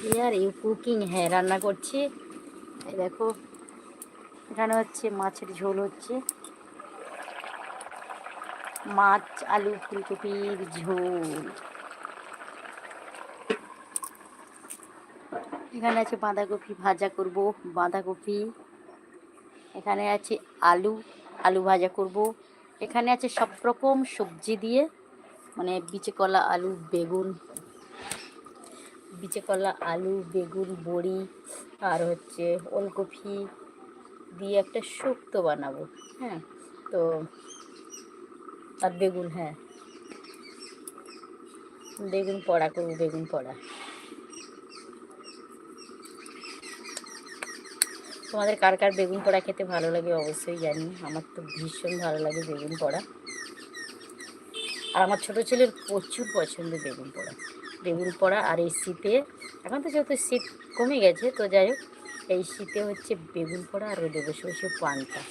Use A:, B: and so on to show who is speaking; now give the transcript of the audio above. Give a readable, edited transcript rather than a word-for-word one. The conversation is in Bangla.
A: হিয়ার ইউ কুকিং, হ্যাঁ রান্না করছি। এই দেখো এখানে হচ্ছে মাছের ঝোল হচ্ছে, মাছ আলু ফুলকপির ঝোল। এখানে আছে বাঁধাকপি ভাজা করব, বাঁধাকপি। এখানে আছে আলু, আলু ভাজা করব। এখানে আছে সব রকম সবজি দিয়ে, মানে বিচে কলা আলু বেগুন, বিচে কলা আলু বেগুন বড়ি আর হচ্ছে ওলকপি দিয়ে একটা শুক্তো বানাবো। হ্যাঁ, তো আর বেগুন, হ্যাঁ বেগুন পোড়া করবো, বেগুন পোড়া। তোমাদের কার কার বেগুন পোড়া খেতে ভালো লাগে অবশ্যই জানি, আমার তো ভীষণ ভালো লাগে বেগুন পোড়া। আর আমার ছোটো ছেলের প্রচুর পছন্দ বেগুন পোড়া, বেগুন পোড়া। আর এই শীতে, এখন তো যেহেতু শীত কমে গেছে, তো যাই হোক এই শীতে হচ্ছে বেগুন পোড়া আর রোদে বসে বসে পান্তা।